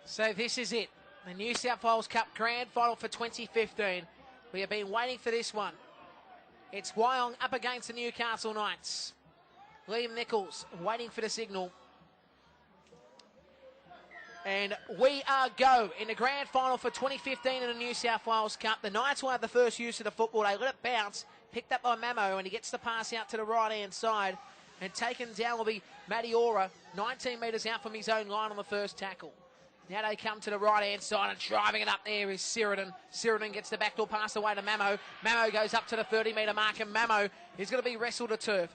So this is it. The New South Wales Cup Grand Final for 2015. We have been waiting for this one. It's Wyong up against the Newcastle Knights. Liam Nichols waiting for the signal. And we are go in the Grand Final for 2015 in the New South Wales Cup. The Knights will have the first use of the football. They let it bounce, picked up by Mamo, and he gets the pass out to the right-hand side. And taken down will be Madiora, 19 metres out from his own line on the first tackle. Now they come to the right-hand side, and driving it up there is Sheridan. Sheridan gets the backdoor pass away to Mamo. Mamo goes up to the 30-metre mark, and Mamo is going to be wrestled to turf.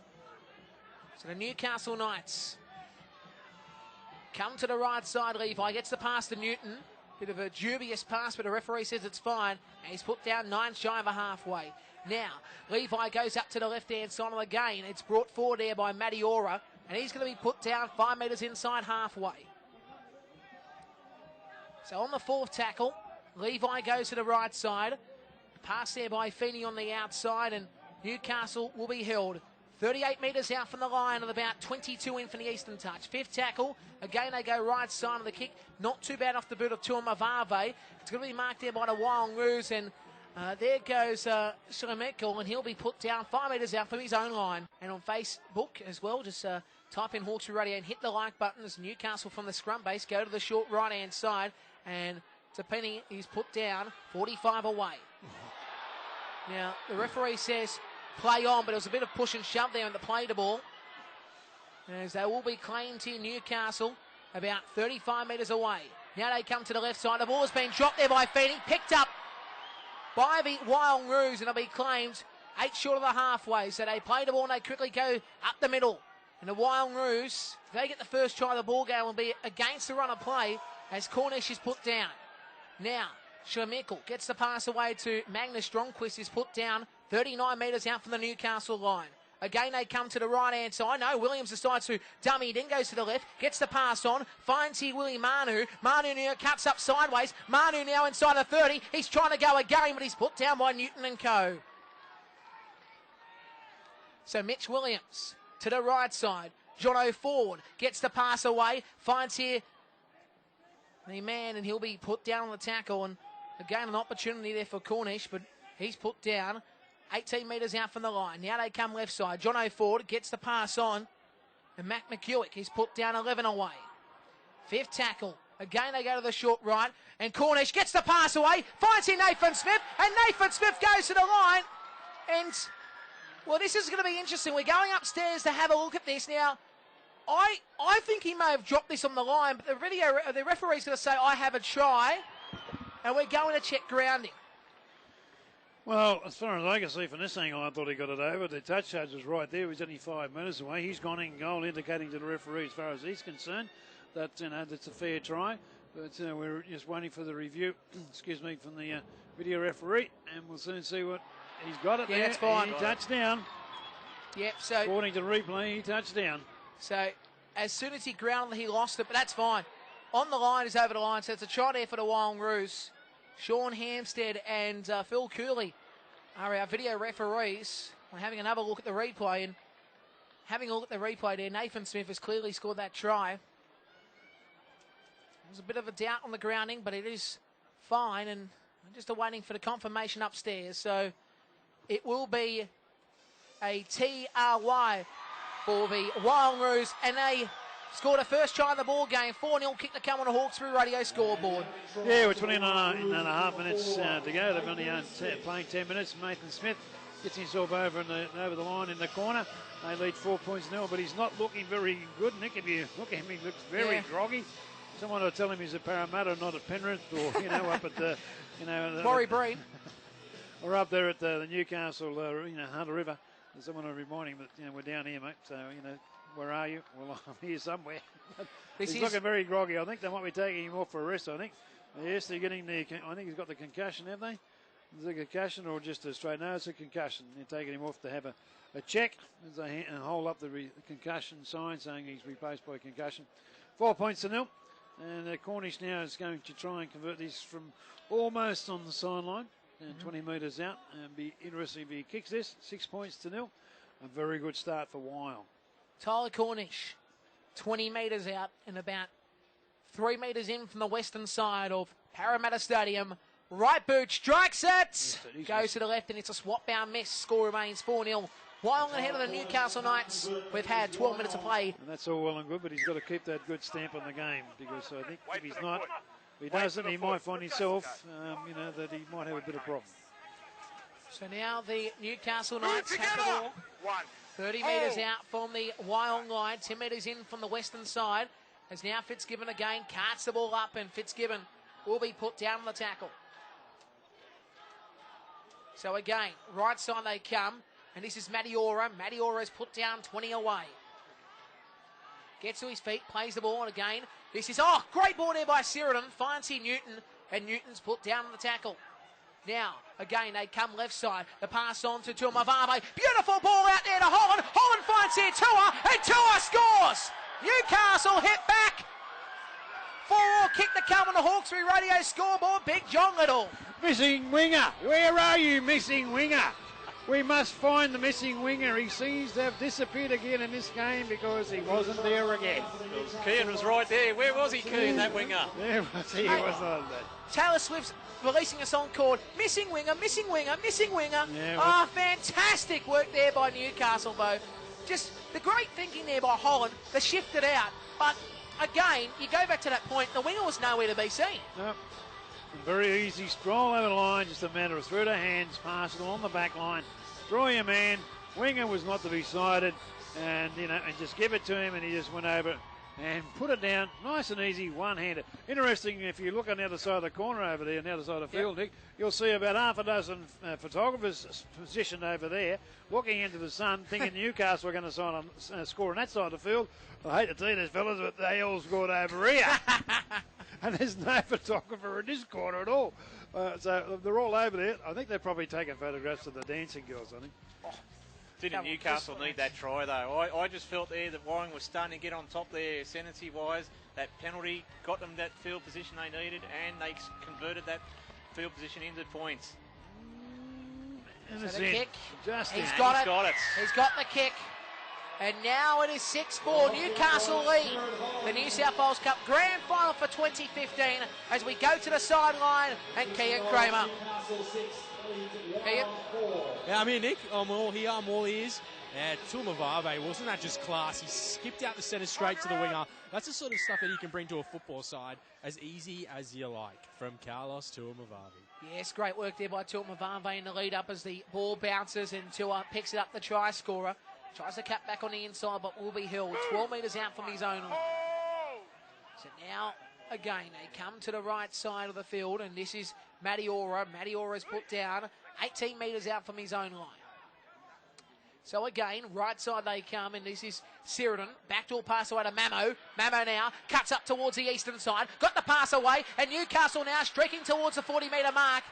So the Newcastle Knights come to the right side. Levi gets the pass to Newton. Bit of a dubious pass, but the referee says it's fine. And he's put down 9 shy of a halfway. Now, Levi goes up to the left-hand side of the game. It's brought forward there by Madiora, and he's going to be put down 5 metres inside halfway. So on the fourth tackle, Levi goes to the right side. Pass there by Feeney on the outside, and Newcastle will be held 38 metres out from the line and about 22 in from the eastern touch. Fifth tackle, again they go right side of the kick. Not too bad off the boot of Tuamavave. It's going to be marked there by the Wyong Roos, and there goes Shlemekel, and he'll be put down 5 metres out from his own line. And on Facebook as well, just type in Hawkesbury Radio and hit the like button as Newcastle from the scrum base go to the short right-hand side. And Tapini is put down 45 away. Now, the referee says play on, but it was a bit of push and shove there in the play the ball. As they will be claimed here, Newcastle, about 35 metres away. Now they come to the left side. The ball has been dropped there by Feeney, picked up by the Wyong Roos, and it'll be claimed 8 short of the halfway. So they play the ball and they quickly go up the middle. And the Wyong Roos, if they get the first try of the ball game, will be against the run of play as Cornish is put down. Now, Shlemekel gets the pass away to Magnus Strongquist, is put down 39 metres out from the Newcastle line. Again, they come to the right-hand side. No, Williams decides to dummy, then goes to the left, gets the pass on, finds here Willie Manu. Manu now cuts up sideways. Manu now inside the 30. He's trying to go again, but he's put down by Newton and co. So Mitch Williams to the right side. Jono forward, gets the pass away, finds here the man, and he'll be put down on the tackle. And again, an opportunity there for Cornish, but he's put down 18 metres out from the line. Now they come left side. Jono Ford gets the pass on, and Mac McEwick is put down 11 away. Fifth tackle. Again, they go to the short right, and Cornish gets the pass away, finds here Nathan Smith, and Nathan Smith goes to the line. And, well, this is going to be interesting. We're going upstairs to have a look at this. Now, I think he may have dropped this on the line, but the referee's going to say, I have a try, and we're going to check grounding. Well, as far as I can see from this angle, I thought he got it over. The touch charge was right there. He was only 5 metres away. He's gone in goal, indicating to the referee, as far as he's concerned, that that's a fair try. But we're just waiting for the review, excuse me, from the video referee, and we'll soon see what he's got it there. That's fine. He touched down. Yep, so according to the replay, he touched down. So as soon as he grounded, he lost it, but that's fine. On the line is over the line, so it's a try there for the Wyong Roos. Sean Hampstead and Phil Cooley are our video referees. We're having another look at the replay, and having a look at the replay there, Nathan Smith has clearly scored that try. There's a bit of a doubt on the grounding, but it is fine, and I'm just waiting for the confirmation upstairs. So it will be a TRY for the Wyong Roos, and they scored a first try in the ball game. 4-0 kick to come on the Hawkesbury Radio scoreboard. Yeah, we're 29.5 minutes to go. They've only playing 10 minutes. Nathan Smith gets himself over the line in the corner. They lead 4 points now, but he's not looking very good. Nick, if you look at him, he looks very groggy. Someone will tell him he's at Parramatta, not at Penrith, or up at the Warrie Breen, or up there at the Newcastle, Hunter River. Someone will remind him that we're down here, mate. So where are you? Well, I'm here somewhere. He's looking very groggy. I think they might be taking him off for a rest. I think. Yes, they're getting the. I think he's got the concussion, have they? Is it a concussion or just a straight? No, it's a concussion. They're taking him off to have a check as they hold up the concussion sign, saying he's replaced by concussion. 4 points to nil, and Cornish now is going to try and convert this from almost on the sideline. 20 metres out, and be interesting if he kicks this. 6 points to nil. A very good start for Wyong. Tyler Cornish, 20 metres out and about 3 metres in from the western side of Parramatta Stadium. Right boot strikes it. Goes to the left and it's a swap-bound miss. Score remains 4-0. Wyong ahead of the Newcastle Knights. We've had 12 minutes to play. And that's all well and good, but he's got to keep that good stamp on the game, because I think if he's not, if he doesn't, he might find himself, that he might have a bit of problem. So now the Newcastle Knights have the ball. 30 metres out from the Wyong line, 10 metres in from the western side. As now Fitzgibbon again carts the ball up, and Fitzgibbon will be put down on the tackle. So again, right side they come, and this is Madiora. Madiora is put down 20 away. Gets to his feet, plays the ball, and again, this is, great ball there by Sheridan. Finds Newton, and Newton's put down on the tackle. Now, again, they come left side. The pass on to Tuamavave. Beautiful ball out there to Holland. Holland finds here Tua, and Tua scores! Newcastle hit back. 4-4 kick to come on the Hawkesbury radio scoreboard. Big John Little. Missing winger. Where are you, missing winger? We must find the missing winger. He seems to have disappeared again in this game because he wasn't there again. Keyan was right there. Where was he, Keyan, that winger? There was he. Hey, was on that. Taylor Swift's releasing a song called Missing Winger, Missing Winger, Missing Winger. Yeah, fantastic work there by Newcastle, though. Just the great thinking there by Holland. They shifted out. But, again, you go back to that point, the winger was nowhere to be seen. Nope. Very easy, stroll over the line, just a matter of through the hands, pass it on the back line, draw your man. Winger was not to be sighted, and just give it to him, and he just went over and put it down, nice and easy, one-handed. Interesting, if you look on the other side of the corner over there, on the other side of the field, Nick, you'll see about half a dozen photographers positioned over there, looking into the sun, thinking Newcastle are going to score on that side of the field. I hate to tell you this, fellas, but they all scored over here. And there's no photographer in this corner at all. So they're all over there. I think they're probably taking photographs of the dancing girls, I think. Didn't Newcastle need that try, though? I just felt there that Wyong was starting to get on top there, ascendancy-wise. That penalty got them that field position they needed, and they converted that field position into points. So the kick, he's got it. He's got the kick. And now it is 6-4, Newcastle lead the New South Wales Cup Grand Final for 2015 as we go to the sideline, and Keyan Kramer. Keyan? Yeah, I'm here, Nick. I'm all here, I'm all ears. Tuamavave, wasn't that just class? He skipped out the centre straight to the winger. That's the sort of stuff that you can bring to a football side as easy as you like, from Carlos Tuamavave. Yes, great work there by Tuamavave in the lead up as the ball bounces and Tua picks it up, the try scorer. Tries to cut back on the inside, but will be held 12 metres out from his own line. So now, again, they come to the right side of the field, and this is Madiora. Madiora is put down 18 metres out from his own line. So again, right side they come, and this is Sheridan. Backdoor pass away to Mamo. Mamo now cuts up towards the eastern side. Got the pass away, and Newcastle now streaking towards the 40-metre mark.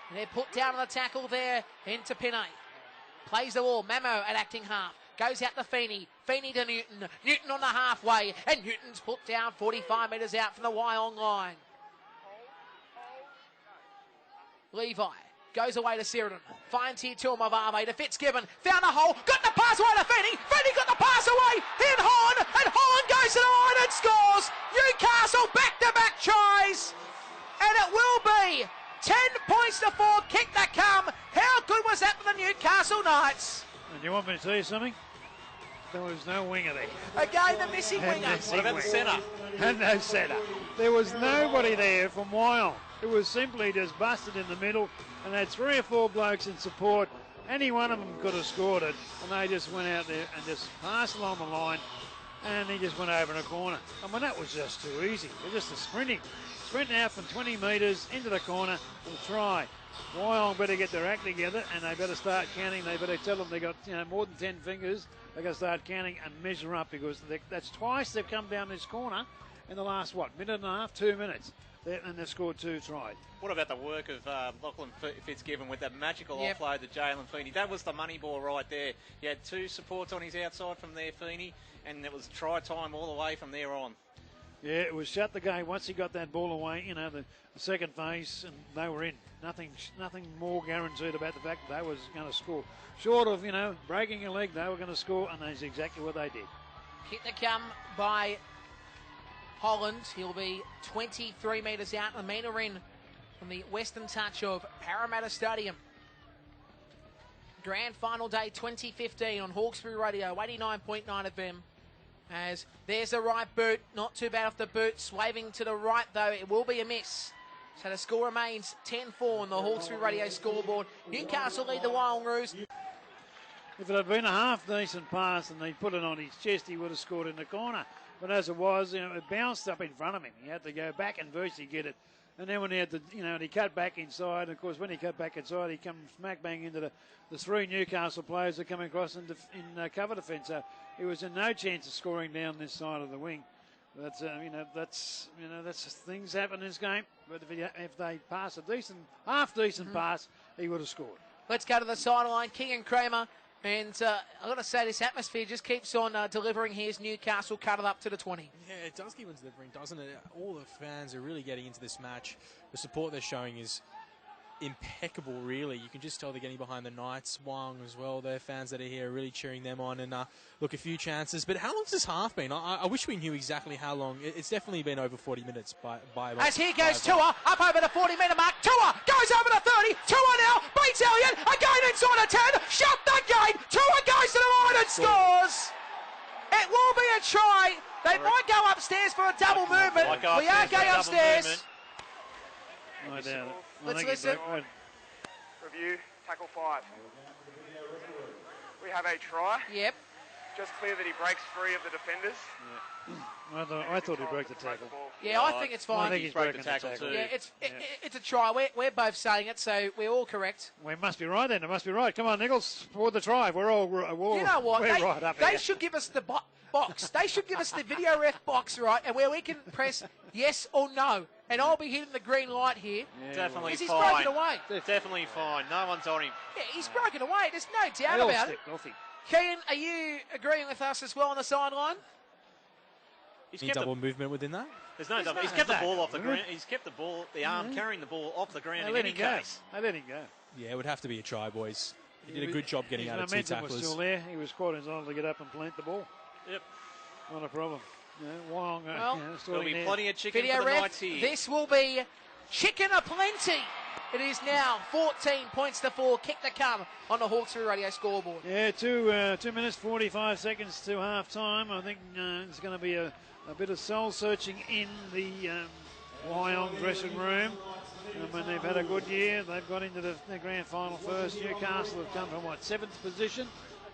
And they're put down on the tackle there into Pinay. Plays the ball. Mamo at acting half. Goes out to Feeney. Feeney to Newton. Newton on the halfway. And Newton's put down 45 metres out from the Wyong line. Levi goes away to Sheridan. Finds here Tuamavave to Fitzgibbon. Found a hole. Got the pass away to Feeney. Feeney got the pass away. In Holland. And Holland goes to the line and scores. Newcastle back-to-back tries. And it will be 10 points to 4. Kick that come. How good was that for the Newcastle Knights? And you want me to tell you something? There was no winger there. Again, the missing winger. What about the centre? And no centre. There was nobody there from Wyong. It was simply just busted in the middle, and they had 3 or 4 blokes in support. Any one of them could have scored it, and they just went out there and just passed along the line, and he just went over in a corner. I mean, that was just too easy. They're just sprinting out from 20 metres into the corner and try. Wyong better get their act together, and they better start counting. They better tell them they got more than 10 fingers. They got to start counting and measure up, because that's twice they've come down this corner in the last minute and a half, 2 minutes, and they've scored 2 tries. What about the work of Lachlan Fitzgibbon with that magical offload to Jalen Feeney? That was the money ball right there. He had 2 supports on his outside from there, Feeney, and it was try time all the way from there on. Yeah, it was shut the game once he got that ball away, the second phase, and they were in. Nothing more guaranteed about the fact that they was going to score. Short of, breaking a leg, they were going to score, and that's exactly what they did. Kick to come by Holland. He'll be 23 metres out. A metre in from the western touch of Parramatta Stadium. Grand Final Day 2015 on Hawkesbury Radio, 89.9 FM. As there's the right boot, not too bad off the boot, swerving to the right though, it will be a miss. So the score remains 10-4 on the Hawkesbury Radio scoreboard. Newcastle lead the Wyong Roos. If it had been a half-decent pass and he'd put it on his chest, he would have scored in the corner. But as it was, it bounced up in front of him. He had to go back and virtually get it. And then when he had to, he cut back inside. And of course, when he cut back inside, he come smack bang into the three Newcastle players that come across in cover defence. So he was in no chance of scoring down this side of the wing. That's that's things happen in this game. But if they pass a half decent pass, he would have scored. Let's go to the sideline. Keyan, Kramer. And I've got to say, this atmosphere just keeps on delivering. Here's Newcastle cut it up to the 20. Yeah, it does keep on delivering, doesn't it? All the fans are really getting into this match. The support they're showing is impeccable, really. You can just tell they're getting behind the Knights, Wyong as well. Their fans that are here are really cheering them on. And look, a few chances. But how long's this half been? I wish we knew exactly how long. It's definitely been over 40 minutes. As here goes Tua, up over the 40-metre mark. Tua goes over the 30. Tua now beats Elliott. Again inside the 10. Shut the gate. Tua goes to the line and scores. It will be a try. They might go upstairs for a double movement. We are going upstairs. I doubt it. Let's listen. Review, tackle 5. We have a try. Yep. Just clear that he breaks free of the defenders. Yeah. I thought he broke the tackle. Yeah, I think it's fine. I think he's broken the tackle too. Yeah, it's a try. We're both saying it, so we're all correct. We must be right then. It must be right. Come on, Nichols, for the try. We're all you know what? We're right up they here. should give us the box. They should give us the video ref box, right, and where we can press yes or no. And I'll be hitting the green light here. Yeah, definitely because fine. He's broken away. Definitely fine. No one's on him. Yeah, he's broken away. There's no doubt They all about it. stepped off him. Keyan, are you agreeing with us as well on the sideline? He's Any kept double movement within that? There's no double. He's kept the ball off the ground. He's kept the ball, the arm carrying the ball off the ground in any case. I let him go. Yeah, it would have to be a try, boys. He did a good job getting out of two momentum tacklers. was still there. He was quite entitled to get up and plant the ball. Yep. Not a problem. Wyong, there'll be plenty of chicken Video for the ref, Knights here. this will be chicken aplenty. It is now 14 points to 4. Kick to come on the Hawkesbury Radio scoreboard. Yeah, 2 minutes 45 seconds to half time. I think there's going to be a bit of soul searching in the Wyong dressing room. When they've had a good year, they've got into the grand final first. Newcastle have come from 7th position,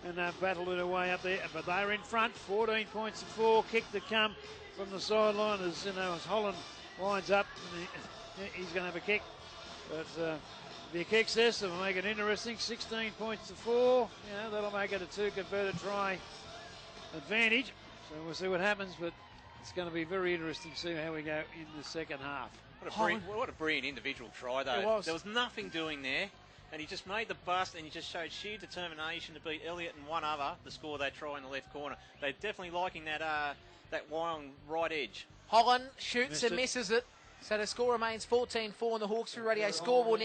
and they've battled it away up there. But they're in front, 14 points to 4. Kick to come from the sideline as Holland winds up. And he's going to have a kick. But the kick says to make it interesting. 16 points to 4. That'll make it a 2 converted try advantage. So we'll see what happens. But it's going to be very interesting to see how we go in the second half. What a brilliant individual try, though. There was nothing doing there, and he just made the bust, and he just showed sheer determination to beat Elliott and one other to score that try in the left corner. They're definitely liking that Wyong right edge. Holland shoots and misses it. So the score remains 14-4 on the Hawkesbury Radio scoreboard. Now